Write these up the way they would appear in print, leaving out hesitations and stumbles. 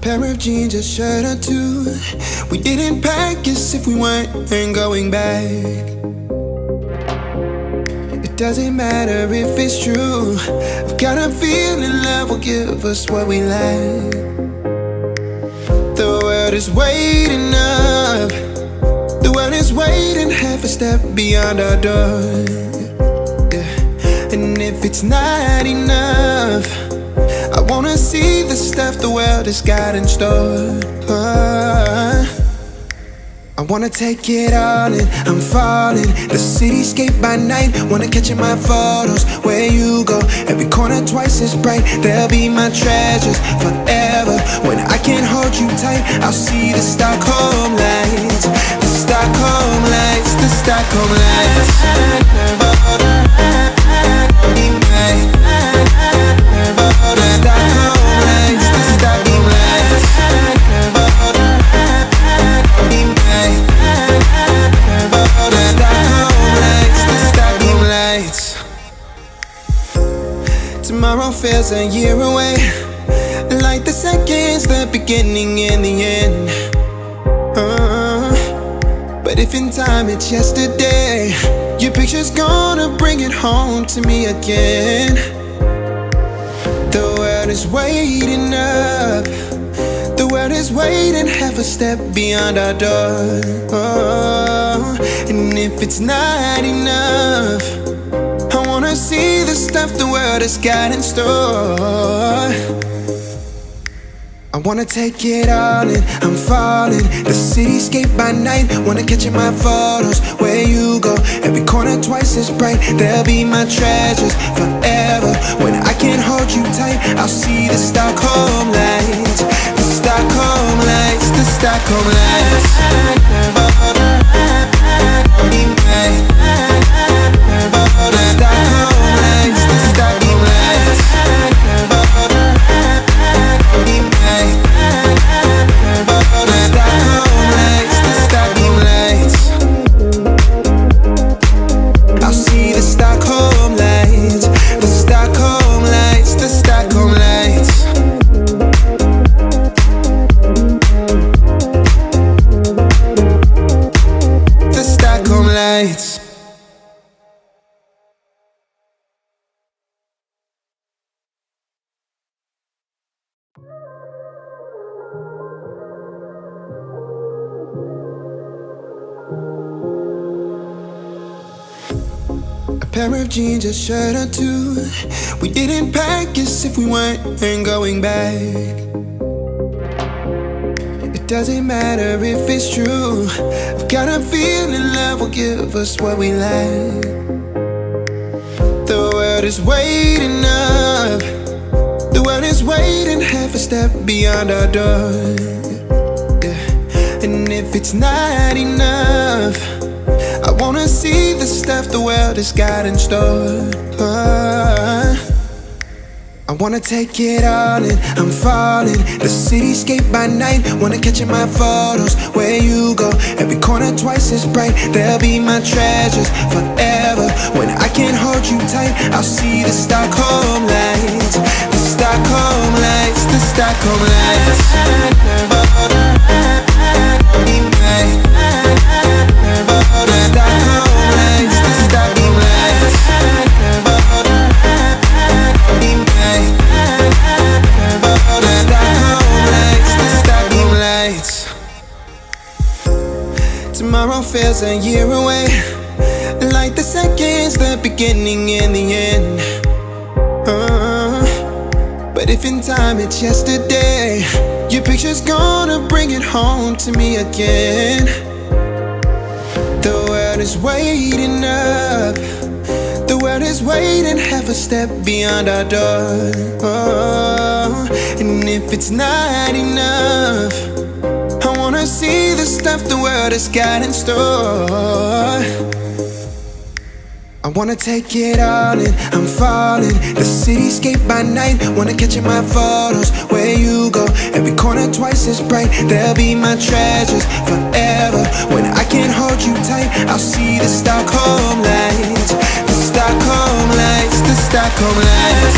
pair of jeans, a shirt or two. We didn't pack as if we weren't going back. It doesn't matter if it's true. I've got a feeling love will give us what we lack. The world is waiting up. The world is waiting half a step beyond our door. Yeah. And if it's not enough, I wanna see the stuff the world has got in store. I wanna take it all in, I'm falling. The cityscape by night, wanna catch in my photos. Where you go, every corner twice as bright. They'll be my treasures forever. When I can't hold you tight, I'll see the Stockholm lights. The Stockholm lights, the Stockholm lights. Tomorrow feels a year away, like the seconds, the beginning and the end. But if in time it's yesterday, your picture's gonna bring it home to me again. The world is waiting up. The world is waiting half a step beyond our door. And if it's not enough, I wanna see the stuff the world has got in store. I wanna take it all in, I'm falling. The cityscape by night, wanna catch in my photos. Where you go, every corner twice as bright. They'll be my treasures forever. When I can't hold you tight, I'll see the Stockholm lights. The Stockholm lights, the Stockholm lights. Pair of jeans, a shirt or two. We didn't pack as if we weren't going back. It doesn't matter if it's true. I've got a feeling love will give us what we lack. The world is waiting up. The world is waiting half a step beyond our door. Yeah. And if it's not enough, I wanna see the stuff the world has got in store. I wanna take it all in, I'm falling. The cityscape by night, wanna catch in my photos. Where you go, every corner twice as bright. They'll be my treasures forever. When I can't hold you tight, I'll see the Stockholm lights. The Stockholm lights, the Stockholm lights. Tomorrow feels a year away, like the seconds, the beginning and the end. But if in time it's yesterday, your picture's gonna bring it home to me again. The world is waiting up. The world is waiting half a step beyond our door. And if it's not enough, I wanna see the stuff the world has got in store. I wanna take it all in, I'm falling. The cityscape by night, wanna catch in my photos. Where you go, every corner twice as bright. They'll be my treasures forever. When I can't hold you tight, I'll see the Stockholm lights. The Stockholm lights, the Stockholm lights.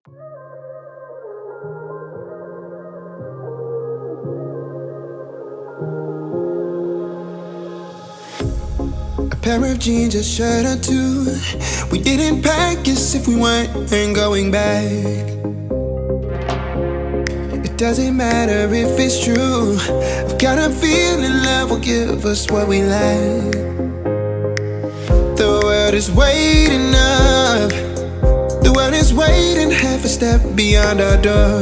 A pair of jeans, a shirt or two. We didn't pack as if we weren't going back. It doesn't matter if it's true. I've got a feeling love will give us what we lack. The world is waiting up. The world is waiting half a step beyond our door.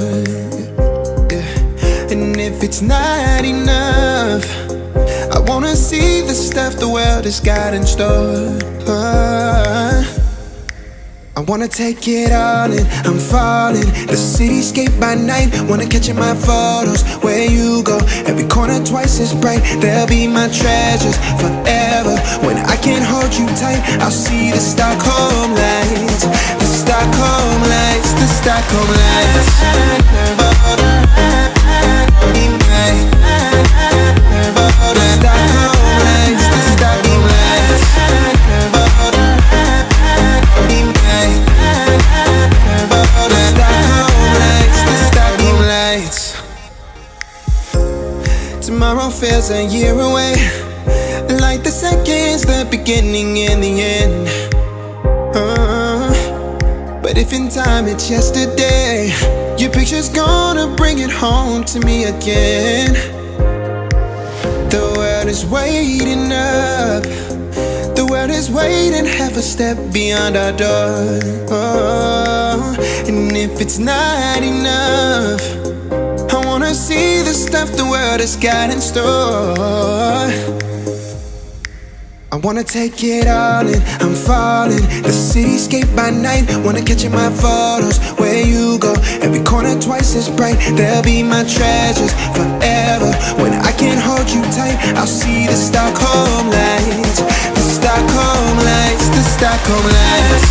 Yeah. And if it's not enough, I wanna see the stuff the world has got in store. I wanna take it all in, I'm falling. The cityscape by night, wanna catch in my photos. Where you go, every corner twice as bright. They'll be my treasures forever. When I can't hold you tight, I'll see the Stockholm lights. The Stockholm lights, the Stockholm lights. Tomorrow feels a year away, like the seconds, the beginning and the end. But if in time it's yesterday, your picture's gonna bring it home to me again. The world is waiting up. The world is waiting half a step beyond our door. And if it's not enough, I wanna see the stuff the world has got in store. I wanna take it all in, I'm falling. The cityscape by night, wanna catch in my photos. Where you go, every corner twice as bright. They'll be my treasures forever. When I can't hold you tight, I'll see the Stockholm lights. The Stockholm lights, the Stockholm lights.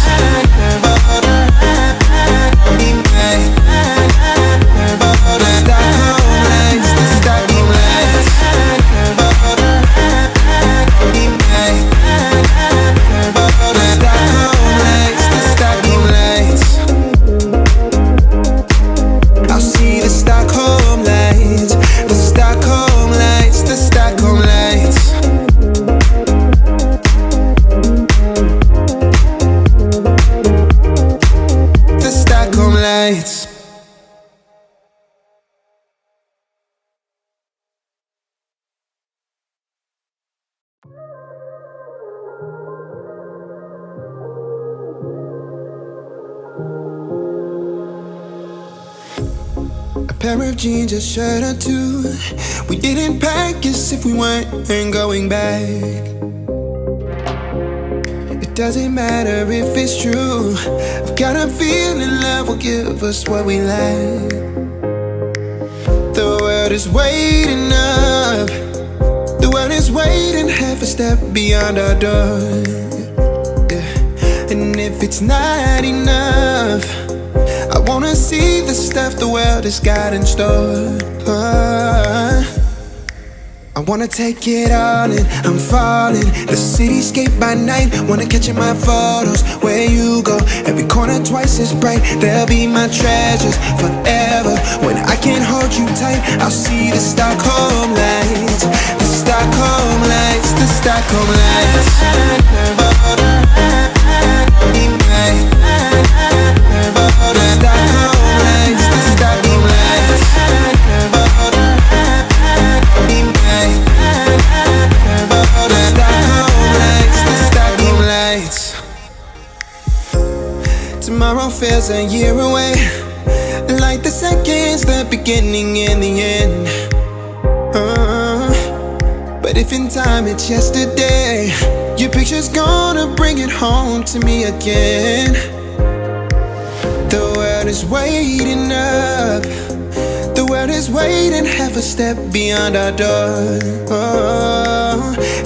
A pair of jeans, a shirt or two. We didn't pack as if we weren't going back. It doesn't matter if it's true. I've got a feeling love will give us what we lack. The world is waiting up. The world is waiting half a step beyond our door. Yeah. And if it's not enough, I wanna see the stuff the world has got in store. I wanna take it all in, I'm falling. The cityscape by night, wanna catch in my photos. Where you go, every corner twice as bright. They'll be my treasures forever. When I can't hold you tight, I'll see the Stockholm lights. The Stockholm lights, the Stockholm lights. Tomorrow feels a year away, like the seconds, the beginning and the end. But if in time it's yesterday, your picture's gonna bring it home to me again. The world is waiting up. The world is waiting half a step beyond our door.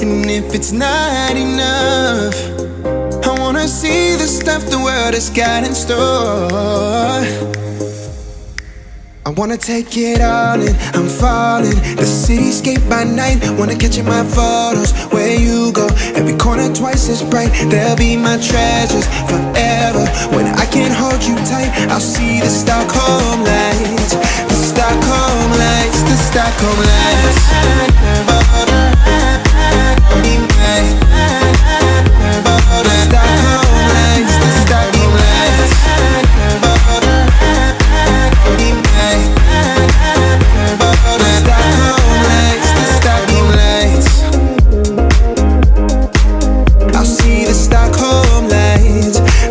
And if it's not enough, I wanna see the stuff the world has got in store. I wanna take it all in, I'm falling. The cityscape by night, wanna catch in my photos. Where you go, every corner twice as bright. They'll be my treasures forever. When I can't hold you tight, I'll see the Stockholm lights. The Stockholm lights, the Stockholm lights.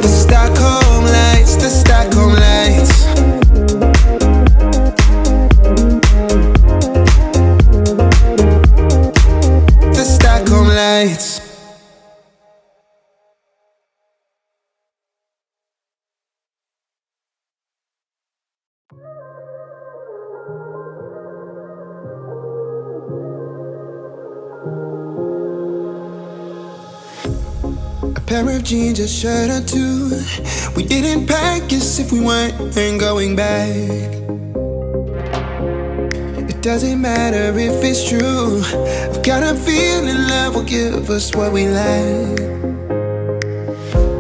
The Stockholm lights, the Stockholm lights. Pair of jeans, a shirt or two. We didn't pack as if we weren't going back. It doesn't matter if it's true. I've got a feeling love will give us what we lack.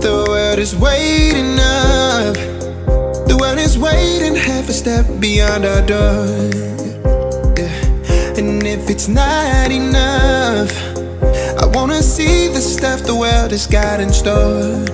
The world is waiting up. The world is waiting half a step beyond our door. Yeah. And if it's not enough, I wanna see the stuff the world has got in store.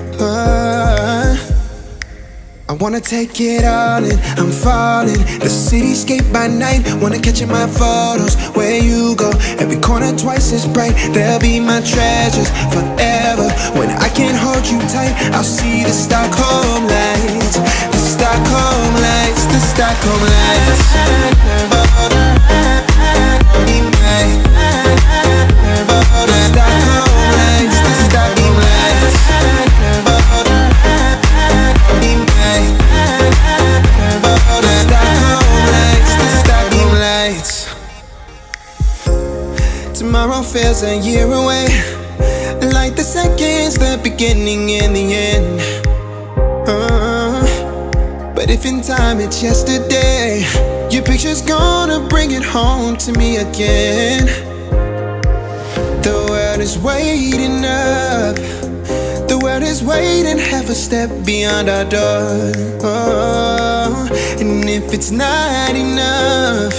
I wanna take it all in, I'm falling. The cityscape by night, wanna catch in my photos. Where you go, every corner twice as bright. They'll be my treasures forever. When I can't hold you tight, I'll see the Stockholm lights. The Stockholm lights, the Stockholm lights. The Stockholm lights, the Stockholm lights. The Stockholm lights. Tomorrow feels a year away, like the seconds, the beginning and the end. But if in time it's yesterday, your picture's gonna bring it home to me again. The world is waiting up. The world is waiting half a step beyond our door. And if it's not enough,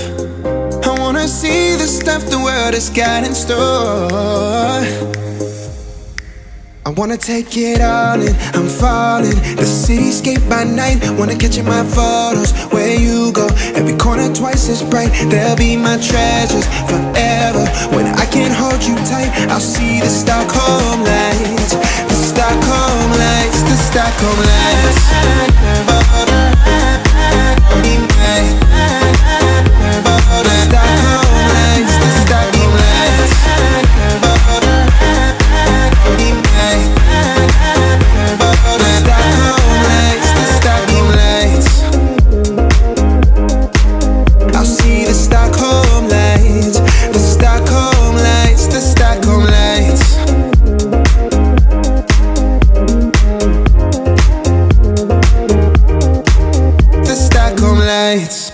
I wanna see the stuff the world has got in store. I wanna take it all in, I'm falling. The cityscape by night, wanna catch in my photos. Where you go, every corner twice as bright. They'll be my treasures forever. When I can't hold you tight, I'll see the Stockholm lights. The Stockholm lights, the Stockholm lights. The Stockholm lights, the Stockholm lights. The Stockholm lights, I'll see the Stockholm lights. The Stockholm lights, the Stockholm lights. The Stockholm lights.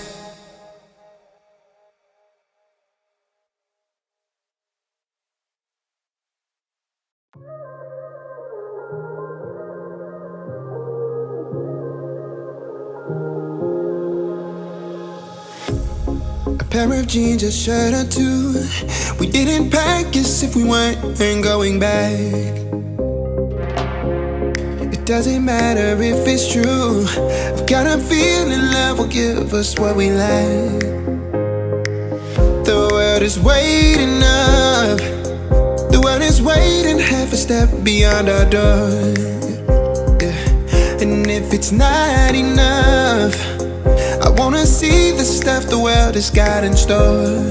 A pair of jeans, a shirt or two. We didn't pack as if we weren't going back. It doesn't matter if it's true. I've got a feeling love will give us what we lack. The world is waiting up. The world is waiting half a step beyond our door. Yeah. And if it's not enough, I wanna see the stuff the world has got in store.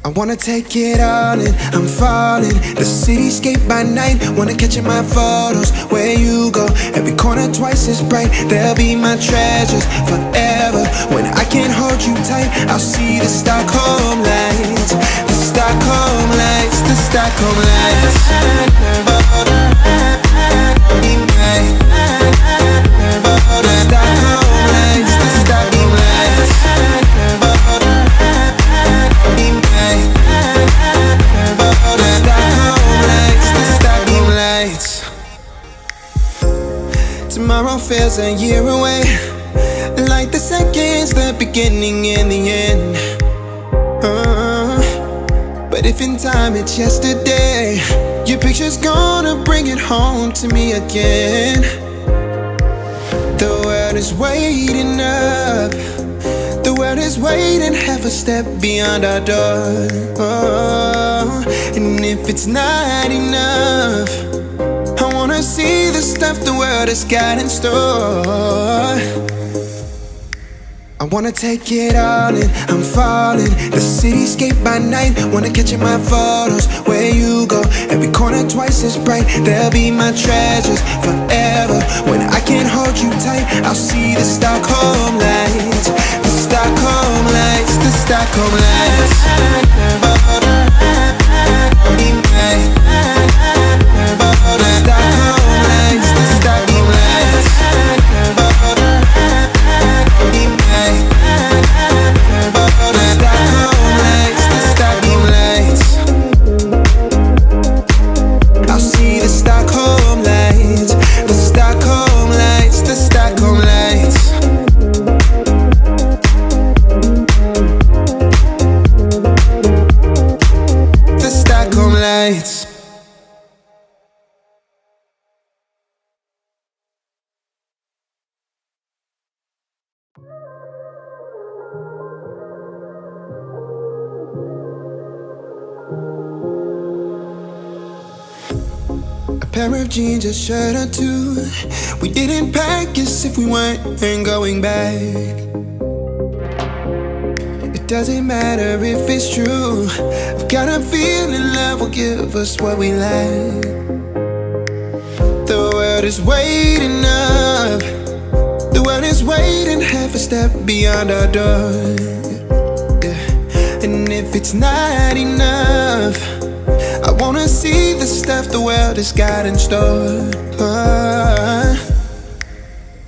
I wanna take it all in, I'm falling. The cityscape by night, wanna catch in my photos. Where you go, every corner twice as bright. They'll be my treasures forever. When I can't hold you tight, I'll see the Stockholm lights. The Stockholm lights, the Stockholm lights. The Stockholm lights. Tomorrow feels a year away, like the seconds, the beginning and the end. But if in time it's yesterday, your picture's gonna bring it home to me again. The world is waiting up, the world is waiting half a step beyond our door. And if it's not enough, I wanna see the stuff the world has got in store. I wanna take it all in, I'm falling. The cityscape by night, wanna catch in my photos. Where you go, every corner twice as bright. They'll be my treasures forever. When I can't hold you tight, I'll see the Stockholm lights. The Stockholm lights, the Stockholm lights. Pair of jeans, a shirt or two. We didn't pack as if we weren't going back. It doesn't matter if it's true. I've got a feeling love will give us what we lack. The world is waiting up, the world is waiting half a step beyond our door. Yeah. And if it's not enough, I wanna see the stuff the world has got in store.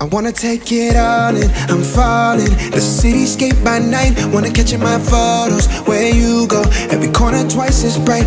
I wanna take it all in, I'm falling. The cityscape by night, wanna catch in my photos. Where you go, every corner twice as bright.